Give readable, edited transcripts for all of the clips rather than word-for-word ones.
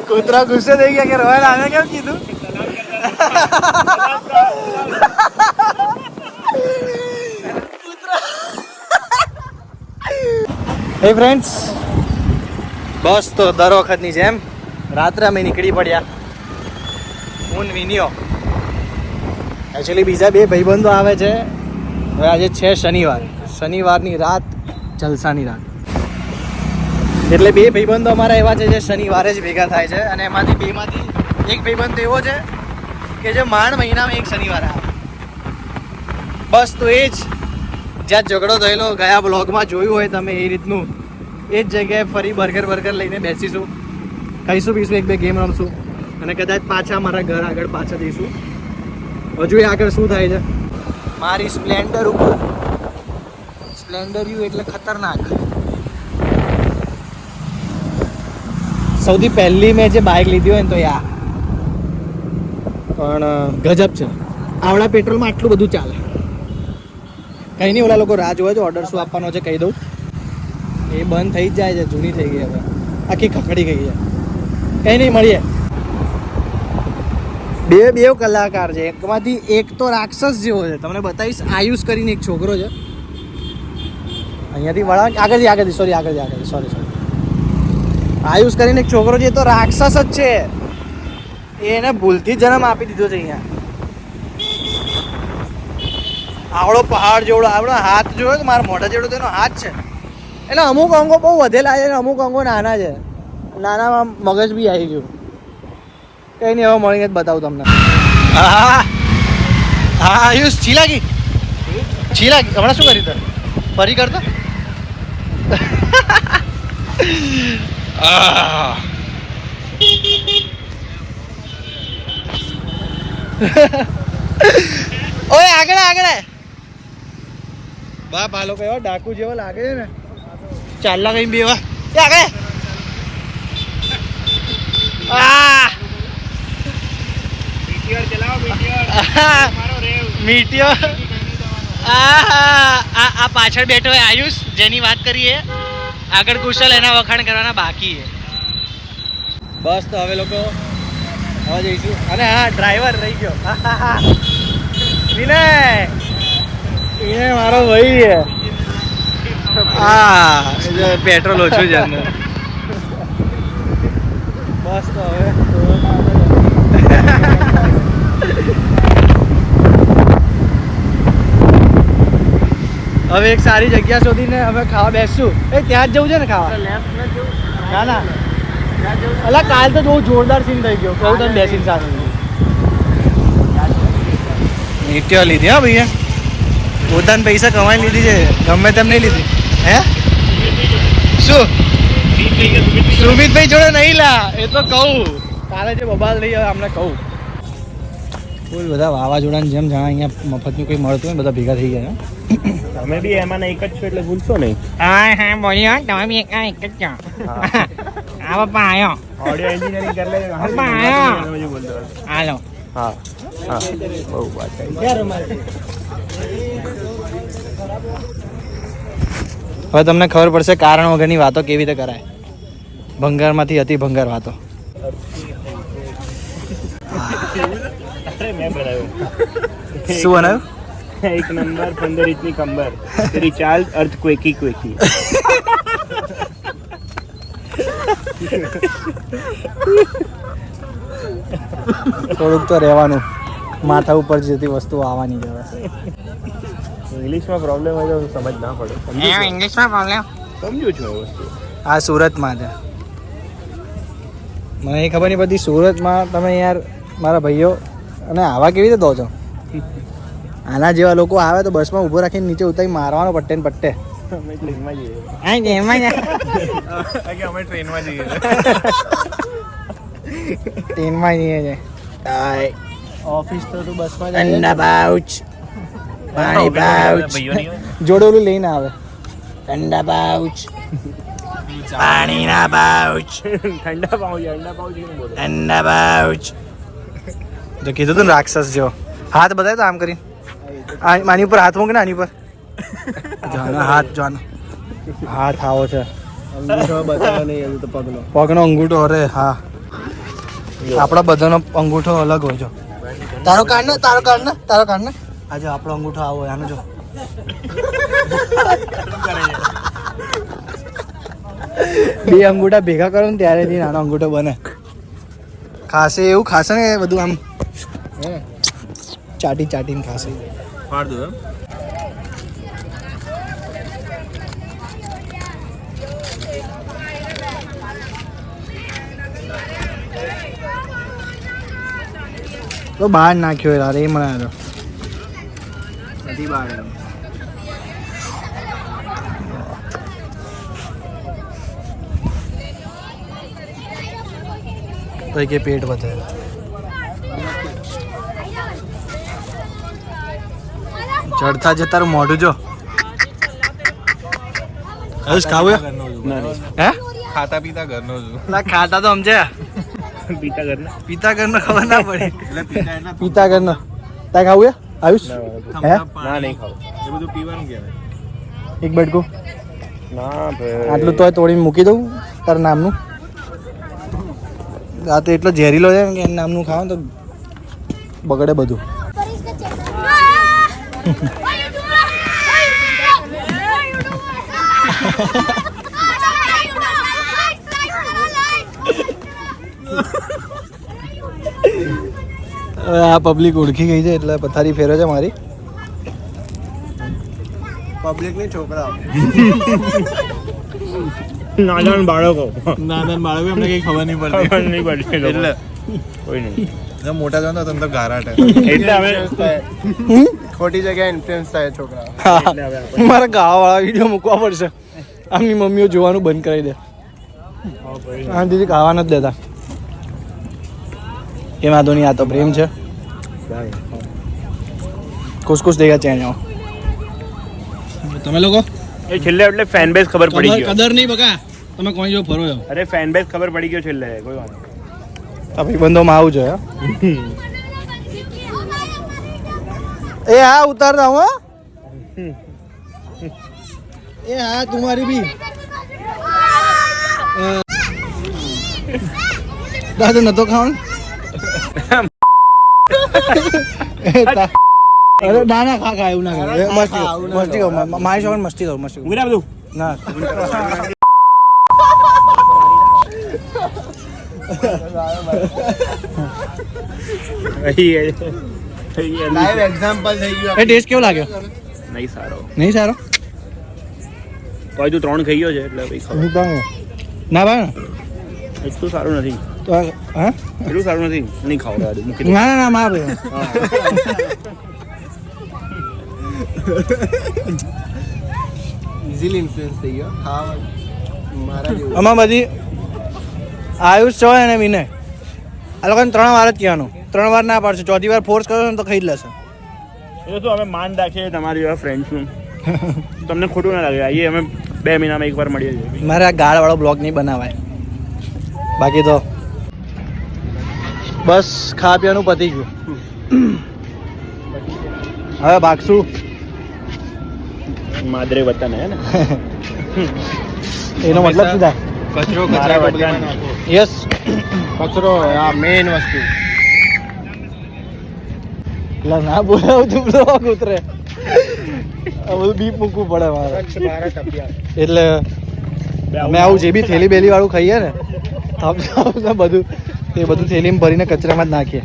કૂતરા ગુસ્સે થઈ ગયા કે રોયલ આને કેમ કીધું? હે ફ્રેન્ડ્સ, બસ તો દર વખતની જેમ રાત્રે અમે નીકળી પડ્યા. હું વિનિયો, એકચ્યુઅલી બીજા બે ભાઈબંધો આવે છે. હવે આજે છે શનિવારની રાત, જલસાની રાત. એટલે બે ભાઈબંધો અમારા એવા છે જે શનિવારે જ ભેગા થાય છે. અને એમાંથી બેમાંથી એક ભાઈબંધ એવો છે કે જે માંડ મહિનામાં એક શનિવારે આવે. બસ તો એ જ જ્યાં ઝઘડો થયેલો ગયા બ્લોગમાં જોયું હોય તમે એ રીતનું, એ જ જગ્યાએ ફરી બર્ગર લઈને બેસીશું, ખાઈશું પીશું, એક બે ગેમ રમશું અને કદાચ પાછા મારા ઘર આગળ પાછા જઈશું. હજુ એ આગળ શું થાય છે. મારી સ્પ્લેન્ડર ઉપર, સ્પ્લેન્ડર યુ એટલે ખતરનાક. સૌથી પહેલી મેં જે બાઇક લીધી હોય ને તો યા પણ ગજબ છે. આવડા પેટ્રોલમાં આટલું બધું ચાલે. કંઈ નહીં, ઓલા લોકો રાહ જોવે છે, ઓર્ડર શું આપવાનો છે કહી દઉં. એ બંધ થઈ જ જાય છે, જૂની થઈ ગઈ હવે, આખી ખખડી ગઈ છે. કંઈ નહીં, મળીએ. બે કલાકાર છે, એકમાંથી એક તો રાક્ષસ જેવો છે. તમને બતાવીશ. આયુષ કરીને એક છોકરો છે, અહીંયાથી વળા આગળથી સોરી આયુષ કરીને એક છોકરો છે, એ તો રાક્ષસ જ છે. એને ભૂલથી જન્મ આપી દીધો છે. અહીંયા આવડો પહાડ જેવડો, આવડો હાથ જોયો તો મારા મોઢા જેવડો તેનો હાથ છે. એટલે અમુક અંગો બહુ વધેલા છે અને અમુક અંગો નાના છે. નાનામાં મગજ બી આવી ગયું. કંઈ નહીં, હવે મળીને જ બતાવું તમને. હા આયુષ છીલાગી હમણાં શું કર્યું? ફરી કરતો ઓય આગળ બાપ, આ લોકો એવા ડાકુ જેવો લાગે છે ને. ચાલલા કઈ બેવા આગળ. મીટિયોર આ પાછળ બેઠો હોય આયુષ, જેની વાત કરીએ. આગળ કુશલ એના વખાણ કરવાના બાકી છે. બસ તો હવે લોકો હવે જઈશું. અને હા, ડ્રાઈવર રહી ગયો વિનય મારો ભાઈ છે. હા, પેટ્રોલ ઓછું છે અંદર. બસ તો હવે એક સારી જગ્યા શોધીને અમે ખાવા બેસશું. ત્યાં જ જવું છે ને ખાવા? ના અલા, કાલ તો બહુ જોરદાર સીન થઈ ગયો. કહું તને બેસીને સાથે નીટ્યો લીધી. હા ભૈયા, પોતાના પૈસા કમાઈ લીધી છે, ગમે તેમ નહીં લીધી. હે શું સુમિતભાઈ જોડે નહીં લા, એ તો કહું કાલે જે બબાલ થઈ હવે અમને કહું. કોઈ બધા વાવાઝોડાની જેમ જાણે અહીંયા મફતનું કંઈ મળતું હોય, બધા ભેગા થઈ ગયા. તમે બી એમાં એક જ છો એટલે ભૂલશો નહીં. હા બોલ્યો, તમે બી એક જ છો. હા પપ્પા આવ્યો. ઓડિયો એન્જિનિયરિંગ કરી લે. પપ્પા આવ્યો. હાલો. હા બહુ વાત કરી. હવે તમને ખબર પડશે કારણ વગરની વાતો કેવી રીતે કરાય. ભંગારમાંથી અતિ ભંગાર વાતો. મેં બનાવ્યું. શું બનાવ્યું? 1 નંબર 15 ઇંચની કંબર, તેરી ચાલ અર્થ ક્વેકી. થોડુંક તો રહેવાનું, માથા ઉપર જતી વસ્તુ આવવાની જ. ઇંગ્લિશમાં પ્રોબ્લેમ હોય તો સમજ ના પડે. ઇંગ્લિશમાં પ્રોબ્લેમ સમજુ છું એ વસ્તુ. આ સુરતમાં છે, મને એ ખબર નહીં પડતી. સુરતમાં તમે યાર મારા ભાઈઓ અને આવા કેવી રીતે દો છો? આના જેવા લોકો આવે તો બસમાં ઊભો રાખીને નીચે ઉતારી મારવાનો પટ્ટે ને પટ્ટે. અમે ટ્રેનમાં જઈએ. ટ્રેનમાં જઈએ છે. ઓફિસ તો તું બસમાં ઠંડા પાઉચ, પાણી પાઉચ, જોડે ઓલું લઈને આવે. ઠંડા પાઉચ, પાણીના પાઉચ, ઠંડા પાઉચ. જો કીધું તું રાક્ષસ જેવો. હાથ બતાય તો આમ કરી. આની ઉપર હાથ મૂક ને, આની ઉપર હાથ જોવાનો. હાથ આવો છે, પગનો અંગૂઠો. અરે હા, આપણા બધાનો અંગૂઠો અલગ હોય છે. તારો કાઢ ને આજે આપણો અંગૂઠો આવો હોય આનો જો. બે અંગૂઠા ભેગા કરો ને ત્યારે નાનો અંગૂઠો બને. ખાશે એવું ખાશે ને બધું આમ ચાટીને ખાશે. ફાડ દો. તો બહાર નાખ્યો યાર એ મને આવ્યો. નથી બહાર. તો કે પેટ વધે. ચડતા જતા તારું મોઢું જો. હર્ષ ખાવું હે? ખાતા પીતા ઘરનો છું. ના ખાતા તો સમજ્યા. પીતા પિતા ઘરનો ઘરનો ખબર ના પડી. એટલે પીતા એટલે પિતા ઘરનો. તારે ખાવું હે આયુષ? હે? ના નહીં ખાવ. એ બધું પીવાનું કહેવાય. એક બટકું ના ભાઈ. આટલું તો તોડીને મૂકી દઉં તારા નામનું. આ તો એટલો ઝેરીલો છે કે એના નામનું ખાવ તો બગડે બધું. હવે આ પબ્લિક ઓળખી ગઈ છે એટલે પથારી ફેરે છે મારી. પબ્લિક ની છોકરાઓ. નાના બાળકો નાના બાળકો એમને કઈ ખબર નહીં પડતી. નહીં પડતી એટલે કોઈ નહીં. મોટા થયો ને તો અંદર ગારાટ. એટલે હવે ખોટી જગ્યાએ ઇન્ફ્લુઅન્સ થાય છોકરા. મારા ગાવાવાળા વિડીયો મૂકવા પડશે. આમની મમ્મીઓ જોવાનું બંધ કરી દે. આ દીદી ખાવા નથી દેતા. એ વાંધો નહીં, આ તો પ્રેમ છે. ખુશ દેખા ચેન આવો તમે લોકો. એ છેલ્લે એટલે ફેન બેઝ ખબર પડી ગયો. કદર નહીં બકા તમે કોઈ જો ફરો છો. અરે ફેન બેઝ ખબર પડી ગયો છેલ્લે. કોઈ વાત આ ભાઈબંધોમાં આવું જોઈએ. એ હા ઉતારતા હું. એ હા तुम्हारी भी દાદા નતો ખાવાનું. અરે ના ના ખા એવું ના કરે. મસ્તી કર મારી છોકરા મસ્તી કર બધું ના. લાઈવ એક્ઝામ્પલ થઈ ગયું. એ ટેસ્ટ કેવો લાગ્યો? નહીં સારો. નહીં સારો. તો હજુ 3 ખાઈ ગયો છે એટલે ભાઈ ખબર. ના ભાઈ એટલું સારું નથી. તો હા એટલું સારું નથી. નહીં ખાવ મૂકી દે. ના ના ના મા ભાઈ ઇઝીલી ઇન્ફ્લુઅન્સ થઈ ગયો. હા મારા જેવું. આમાં બધી આયુષ છે અને વિનય આ લોકોને 3 વાર જ કહેવાનું. 3 વાર ના પાડશે. 4થી વાર ફોર્સ કરશો ને તો ખાઈ જ લેશે. એ તો અમે માન રાખીએ તમારી જેવા ફ્રેન્ડ્સનું. તમને ખોટું ના લાગે. આઈએ અમે 2 મહિનામાં એકવાર મળીએ છીએ. મારે આ ગાળવાળો બ્લોગ નહીં બનાવાય. બાકી તો બસ ખા પીવાનું પતી ગયું. હવે ભાગશું. માદરે વતન હે ને. એનો મતલબ શું થાય? કચરો મારા કચરા વતન. યસ કચરો આ મેઇન વસ્તુ. એટલે ના બોલાવું તું બ્લોગ ઉતરે. આ બધું બીપ મૂકવું પડે મારે. એટલે અમે આવું જે બી થેલી બેલી વાળું ખાઈએ ને થમ્સ ને બધું એ બધું થેલીમાં ભરીને કચરામાં જ નાખીએ.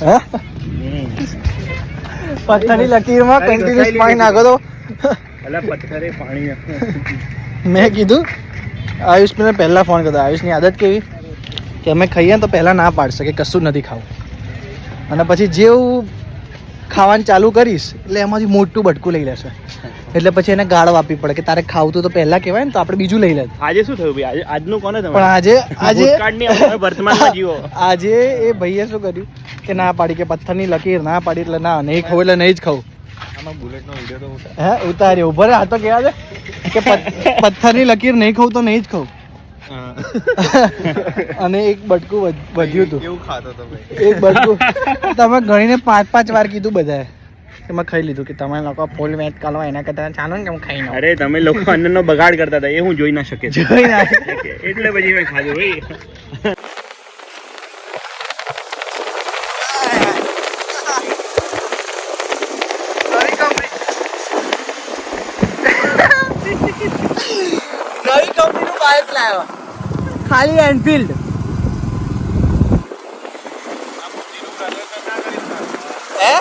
હે પથ્થરની લકીરમાં કન્ટિન્યુઅસ પાણી નાખો તો. એટલે પથ્થરે પાણી. મેં કીધું આયુષને પહેલા ફોન કરતો. આયુષની આદત કેવી કે અમે ખાઈએ ને તો પહેલાં ના પાડશે કે કશું નથી ખાવું, અને પછી જેવું ખાવાનું ચાલુ કરીશ એટલે એમાંથી મોટું બટકું લઈ લેશે. એટલે પછી એને ગાળો આપવી પડે કે તારે ખાવું તો પહેલા કહેવાય ને તો આપણે બીજું લઈ લે. આજે શું થયું ભાઈ? આજનું કોને તમે? પણ ભૂતકાળની આપણે વર્તમાનમાં જીવો. આજે એ ભાઈએ શું કર્યું કે ના પાડી કે પથ્થરની લકીર ના પાડી એટલે ના નહીં ખાવું એટલે નહીં જ ખાવું. આમાં બુલેટનો વિડિયો તો ઉતાર. હે ઉતાર્યો ઉભો રહે. આ તો કહેવા છે કે પથ્થરની લકીર નહીં ખાવું તો નહીં જ ખાવું. અને એક બટકું વધ્યું હતું. કેવું ખાતો તો ભાઈ? એક બટકું તમે ગણીને 5-5 વાર કીધું બધાએ. એમાં ખાઈ લીધું કે તમે લોકો ફૂલ મેચ કરો એના કરતા ચાલો ને કે હું ખાઈ નાખું. અરે તમે લોકો અન્નનો બગાડ કરતા હતા એ હું જોઈ ના શકે. જોઈ નાખ. એટલે પછી મેં ખાધું ભાઈ. ખાલી એનફિલ્ડ. હે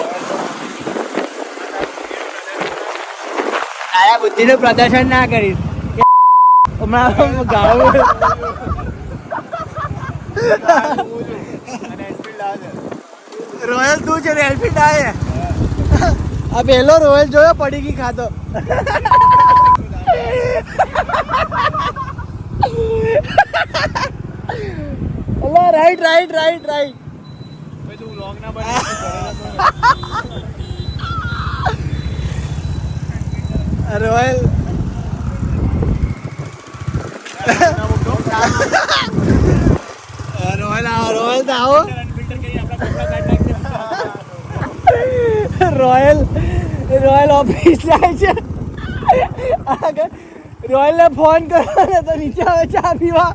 આયા બુદ્ધિનું પ્રદર્શન ના કરીશ. હમણાં ગાળો રોયલ તું છે ને એનફિલ્ડ આવે. આ પહેલો રોયલ જોયો પડી ગઈ ખાતો. અલા right right right right. Royal royal આવો રોયલ તો આવો. રોયલ રોયલ ઓફિસ જાય છે. રોયલ ને ફોન કરો ને તો નીચે આવે ચા પીવા.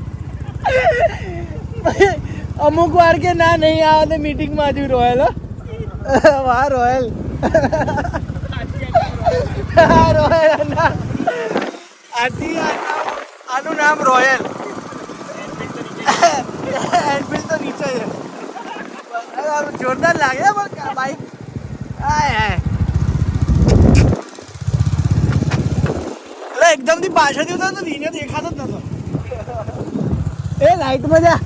અમુક વાર કે ના નહીં આવે તો મીટિંગમાં છું રોયલ. વાહ રોયલ. રોયલ આનું નામ રોયલ. એનફિલ્ડ તો નીચે છે. જોરદાર લાગે પણ બાઈક. એકદમ થી પાછળથી ઉતર તો ધીરે દેખાતો જ નતો. એ લાઈટમાં જા.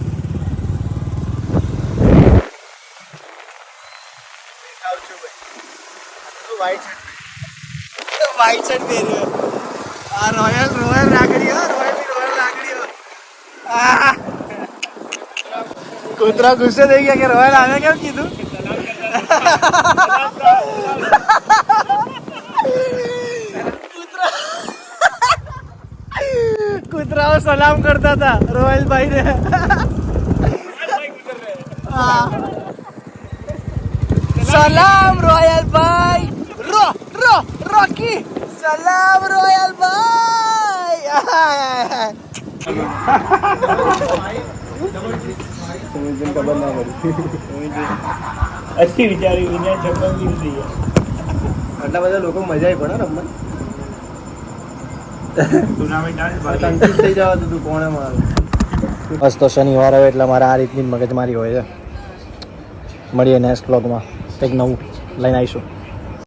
વ્હાઈટ શર્ટ પહેર્યો. આ રોયલ રોયલ રાખડીઓ રોયલ ની રોયલ રાખડીઓ. કૂતરા ગુસ્સે થઈ ગયા કે રોયલ આવે કેમ કીધું. કૂતરાઓ સલામ કરતા હતા રોયલ ભાઈ ને. સલામ રોયલ ભાઈ. રો રો રોકી. સલામ રોયલ ભાઈ. ખબર ના પડી. અચ્છી વિચારી વિજય છપ્પન દિવસ થઈ ગયા. આટલા બધા લોકો મજા આવી પડે રમવા. કન્ફ્યુઝ થઈ જવા તું કોણે મારું. બસ તો શનિવાર આવે એટલે મારે આ રીતની મગજમારી હોય છે. મળીએ નેક્સ્ટ વ્લોગમાં કંઈક નવું લઈને આવીશું.